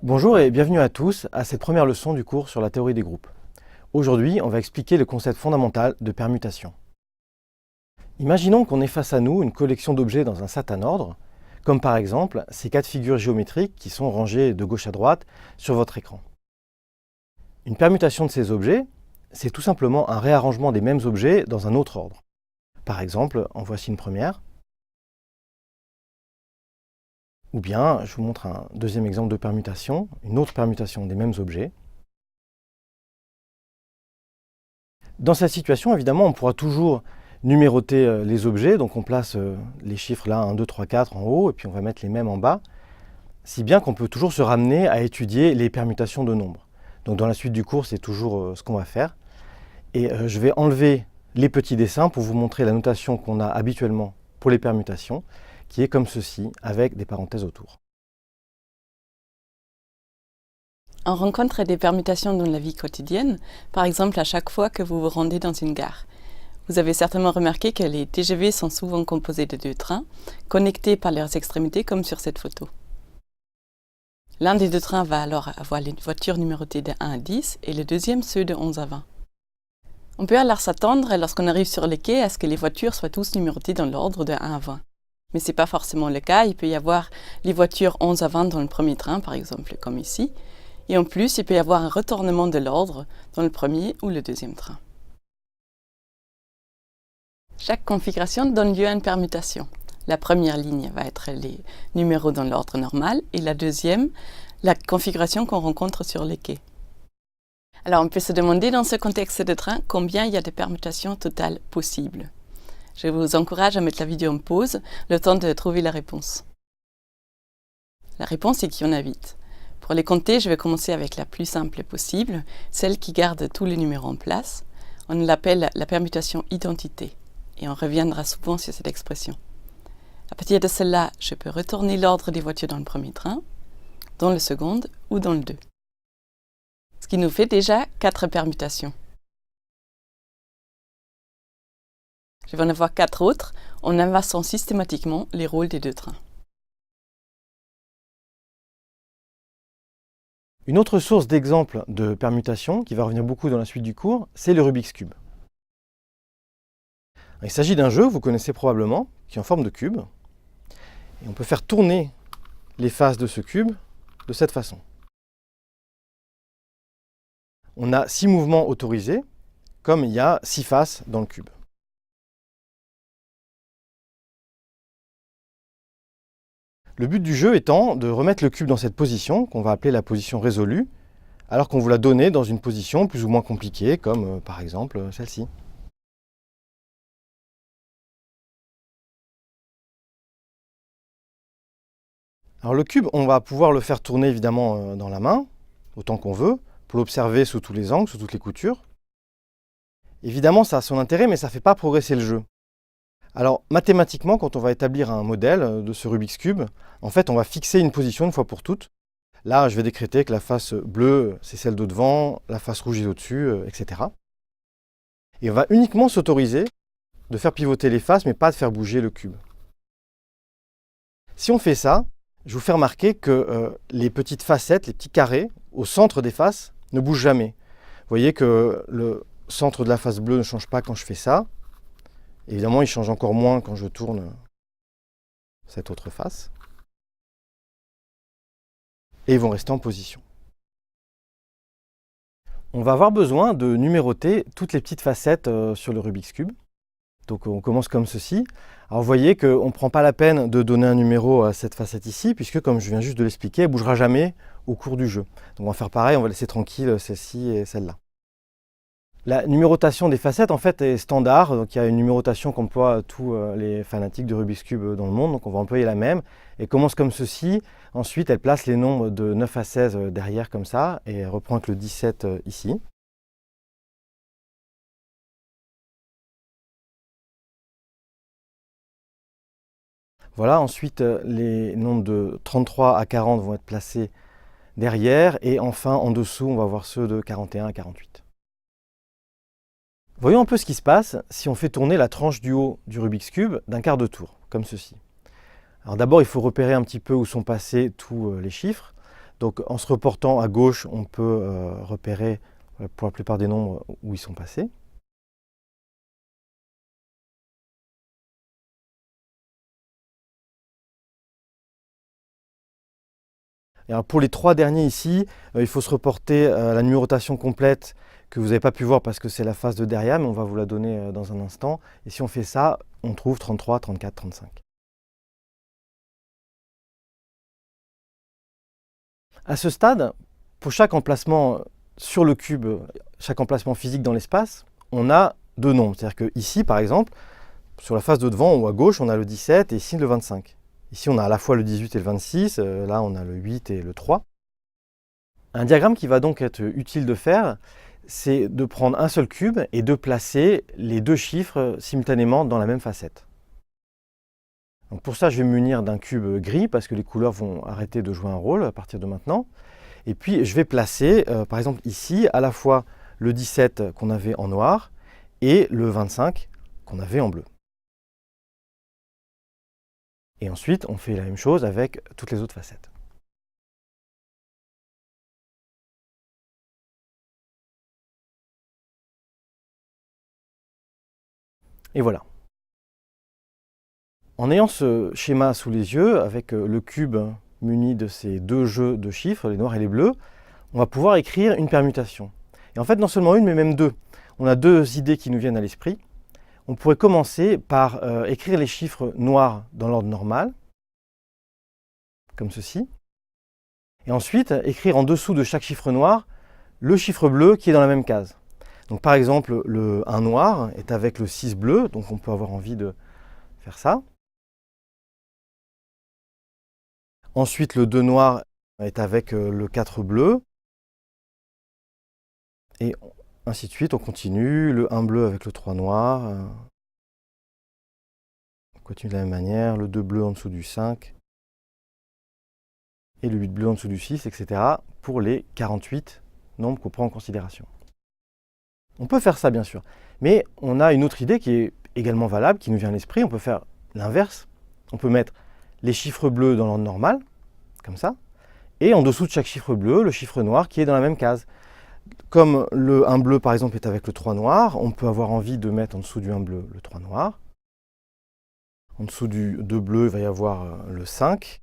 Bonjour et bienvenue à tous à cette première leçon du cours sur la théorie des groupes. Aujourd'hui, on va expliquer le concept fondamental de permutation. Imaginons qu'on ait face à nous une collection d'objets dans un certain ordre, comme par exemple ces quatre figures géométriques qui sont rangées de gauche à droite sur votre écran. Une permutation de ces objets, c'est tout simplement un réarrangement des mêmes objets dans un autre ordre. Par exemple, en voici une première. Ou bien, je vous montre un deuxième exemple de permutation, une autre permutation des mêmes objets. Dans cette situation, évidemment, on pourra toujours numéroter les objets, donc on place les chiffres là, 1, 2, 3, 4 en haut, et puis on va mettre les mêmes en bas, si bien qu'on peut toujours se ramener à étudier les permutations de nombres. Donc dans la suite du cours, c'est toujours ce qu'on va faire. Et je vais enlever les petits dessins pour vous montrer la notation qu'on a habituellement pour les permutations, qui est comme ceci, avec des parenthèses autour. On rencontre des permutations dans la vie quotidienne, par exemple à chaque fois que vous vous rendez dans une gare. Vous avez certainement remarqué que les TGV sont souvent composés de deux trains, connectés par leurs extrémités comme sur cette photo. L'un des deux trains va alors avoir les voitures numérotées de 1 à 10 et le deuxième ceux de 11 à 20. On peut alors s'attendre, lorsqu'on arrive sur les quais, à ce que les voitures soient tous numérotées dans l'ordre de 1 à 20. Mais ce n'est pas forcément le cas, il peut y avoir les voitures 11 à 20 dans le premier train, par exemple, comme ici. Et en plus, il peut y avoir un retournement de l'ordre dans le premier ou le deuxième train. Chaque configuration donne lieu à une permutation. La première ligne va être les numéros dans l'ordre normal et la deuxième, la configuration qu'on rencontre sur les quais. Alors on peut se demander dans ce contexte de train combien il y a de permutations totales possibles. Je vous encourage à mettre la vidéo en pause, le temps de trouver la réponse. La réponse est qu'il y en a 8. Pour les compter, je vais commencer avec la plus simple possible, celle qui garde tous les numéros en place. On l'appelle la permutation identité et on reviendra souvent sur cette expression. À partir de cela, je peux retourner l'ordre des voitures dans le premier train, dans le second ou dans le 2. Ce qui nous fait déjà 4 permutations. Je vais en avoir 4 autres en inversant systématiquement les rôles des deux trains. Une autre source d'exemple de permutation, qui va revenir beaucoup dans la suite du cours, c'est le Rubik's Cube. Il s'agit d'un jeu, vous connaissez probablement, qui est en forme de cube. Et on peut faire tourner les faces de ce cube de cette façon. On a 6 mouvements autorisés, comme il y a 6 faces dans le cube. Le but du jeu étant de remettre le cube dans cette position, qu'on va appeler la position résolue, alors qu'on vous l'a donné dans une position plus ou moins compliquée, comme par exemple celle-ci. Alors le cube, on va pouvoir le faire tourner évidemment dans la main, autant qu'on veut, pour l'observer sous tous les angles, sous toutes les coutures. Évidemment, ça a son intérêt, mais ça ne fait pas progresser le jeu. Alors, mathématiquement, quand on va établir un modèle de ce Rubik's Cube, en fait, on va fixer une position une fois pour toutes. Là, je vais décréter que la face bleue, c'est celle de devant, la face rouge est au-dessus, etc. Et on va uniquement s'autoriser de faire pivoter les faces, mais pas de faire bouger le cube. Si on fait ça, je vous fais remarquer que les petites facettes, les petits carrés, au centre des faces, ne bougent jamais. Vous voyez que le centre de la face bleue ne change pas quand je fais ça. Évidemment, il change encore moins quand je tourne cette autre face. Et ils vont rester en position. On va avoir besoin de numéroter toutes les petites facettes sur le Rubik's Cube. Donc on commence comme ceci. Alors vous voyez qu'on ne prend pas la peine de donner un numéro à cette facette ici, puisque comme je viens juste de l'expliquer, elle ne bougera jamais au cours du jeu. Donc on va faire pareil, on va laisser tranquille celle-ci et celle-là. La numérotation des facettes en fait est standard, donc il y a une numérotation qu'emploient tous les fanatiques de Rubik's Cube dans le monde, donc on va employer la même. Elle commence comme ceci, ensuite elle place les nombres de 9 à 16 derrière comme ça, et elle reprend avec le 17 ici. Voilà, ensuite les nombres de 33 à 40 vont être placés derrière, et enfin en dessous on va voir ceux de 41 à 48. Voyons un peu ce qui se passe si on fait tourner la tranche du haut du Rubik's Cube d'un quart de tour, comme ceci. Alors d'abord, il faut repérer un petit peu où sont passés tous les chiffres. Donc en se reportant à gauche, on peut repérer pour la plupart des nombres où ils sont passés. Et alors pour les 3 derniers ici, il faut se reporter à la numérotation complète que vous n'avez pas pu voir parce que c'est la phase de derrière, mais on va vous la donner dans un instant. Et si on fait ça, on trouve 33, 34, 35. À ce stade, pour chaque emplacement sur le cube, chaque emplacement physique dans l'espace, on a 2 nombres. C'est-à-dire que ici, par exemple, sur la face de devant ou à gauche, on a le 17 et ici le 25. Ici, on a à la fois le 18 et le 26, là on a le 8 et le 3. Un diagramme qui va donc être utile de faire, c'est de prendre un seul cube et de placer les 2 chiffres simultanément dans la même facette. Donc pour ça, je vais me munir d'un cube gris parce que les couleurs vont arrêter de jouer un rôle à partir de maintenant. Et puis je vais placer, par exemple ici, à la fois le 17 qu'on avait en noir et le 25 qu'on avait en bleu. Et ensuite, on fait la même chose avec toutes les autres facettes. Et voilà. En ayant ce schéma sous les yeux, avec le cube muni de ces 2 jeux de chiffres, les noirs et les bleus, on va pouvoir écrire une permutation. Et en fait, non seulement une, mais même 2. On a 2 idées qui nous viennent à l'esprit. On pourrait commencer par écrire les chiffres noirs dans l'ordre normal, comme ceci. Et ensuite, écrire en dessous de chaque chiffre noir le chiffre bleu qui est dans la même case. Donc par exemple, le 1 noir est avec le 6 bleu, donc on peut avoir envie de faire ça. Ensuite, le 2 noir est avec le 4 bleu. Et ainsi de suite, on continue. Le 1 bleu avec le 3 noir. On continue de la même manière. Le 2 bleu en dessous du 5. Et le 8 bleu en dessous du 6, etc. pour les 48 nombres qu'on prend en considération. On peut faire ça, bien sûr. Mais on a une autre idée qui est également valable, qui nous vient à l'esprit. On peut faire l'inverse. On peut mettre les chiffres bleus dans l'ordre normal, comme ça, et en dessous de chaque chiffre bleu, le chiffre noir qui est dans la même case. Comme le 1 bleu, par exemple, est avec le 3 noir, on peut avoir envie de mettre en dessous du 1 bleu le 3 noir. En dessous du 2 bleu, il va y avoir le 5.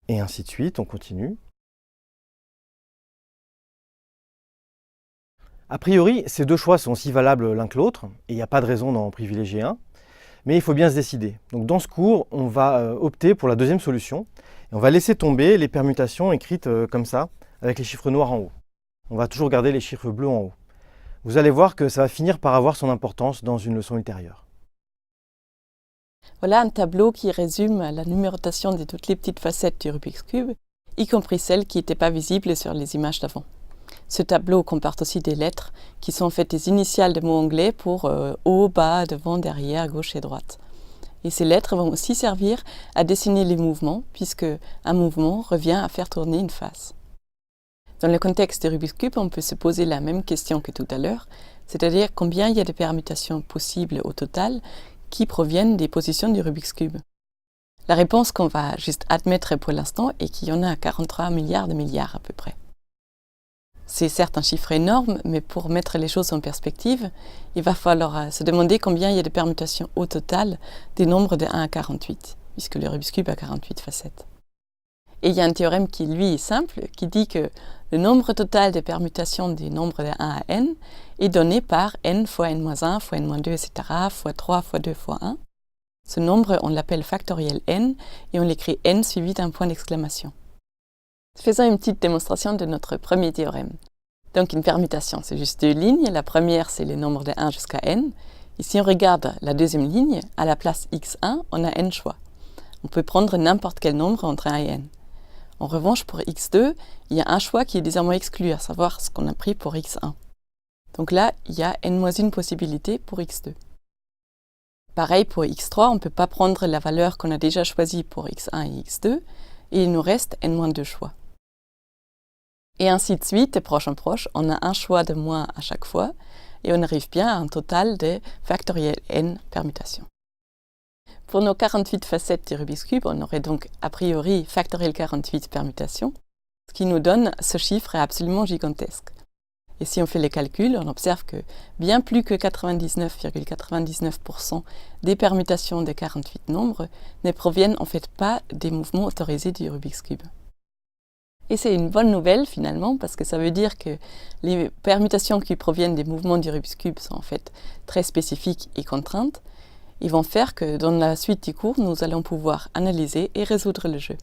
Et ainsi de suite, on continue. A priori, ces 2 choix sont aussi valables l'un que l'autre, et il n'y a pas de raison d'en privilégier un. Mais il faut bien se décider. Donc dans ce cours, on va opter pour la deuxième solution. Et on va laisser tomber les permutations écrites comme ça, avec les chiffres noirs en haut. On va toujours garder les chiffres bleus en haut. Vous allez voir que ça va finir par avoir son importance dans une leçon ultérieure. Voilà un tableau qui résume la numérotation de toutes les petites facettes du Rubik's Cube, y compris celles qui n'étaient pas visibles sur les images d'avant. Ce tableau comporte aussi des lettres qui sont en fait des initiales de mots anglais pour haut, bas, devant, derrière, gauche et droite. Et ces lettres vont aussi servir à dessiner les mouvements, puisque un mouvement revient à faire tourner une face. Dans le contexte du Rubik's Cube, on peut se poser la même question que tout à l'heure, c'est-à-dire combien il y a de permutations possibles au total qui proviennent des positions du Rubik's Cube. La réponse qu'on va juste admettre pour l'instant est qu'il y en a 43 milliards de milliards à peu près. C'est certes un chiffre énorme, mais pour mettre les choses en perspective, il va falloir se demander combien il y a de permutations au total des nombres de 1 à 48, puisque le Rubik's Cube a 48 facettes. Et il y a un théorème qui, lui, est simple, qui dit que le nombre total de permutations des nombres de 1 à n est donné par n fois n-1 fois n-2, etc., fois 3 fois 2 fois 1. Ce nombre, on l'appelle factoriel n, et on l'écrit n suivi d'un point d'exclamation. Faisons une petite démonstration de notre premier théorème. Donc une permutation, c'est juste 2 lignes. La première, c'est les nombres de 1 jusqu'à n. Et si on regarde la deuxième ligne, à la place x1, on a n choix. On peut prendre n'importe quel nombre entre 1 et n. En revanche, pour x2, il y a un choix qui est désormais exclu, à savoir ce qu'on a pris pour x1. Donc là, il y a n-1 possibilité pour x2. Pareil pour x3, on ne peut pas prendre la valeur qu'on a déjà choisie pour x1 et x2, et il nous reste n-2 choix. Et ainsi de suite, de proche en proche, on a un choix de moins à chaque fois, et on arrive bien à un total de factoriel n permutations. Pour nos 48 facettes du Rubik's Cube, on aurait donc a priori factoriel 48 permutations. Ce qui nous donne ce chiffre est absolument gigantesque. Et si on fait les calculs, on observe que bien plus que 99,99% des permutations des 48 nombres ne proviennent en fait pas des mouvements autorisés du Rubik's Cube. Et c'est une bonne nouvelle finalement, parce que ça veut dire que les permutations qui proviennent des mouvements du Rubik's Cube sont en fait très spécifiques et contraintes, et vont faire que dans la suite du cours, nous allons pouvoir analyser et résoudre le jeu.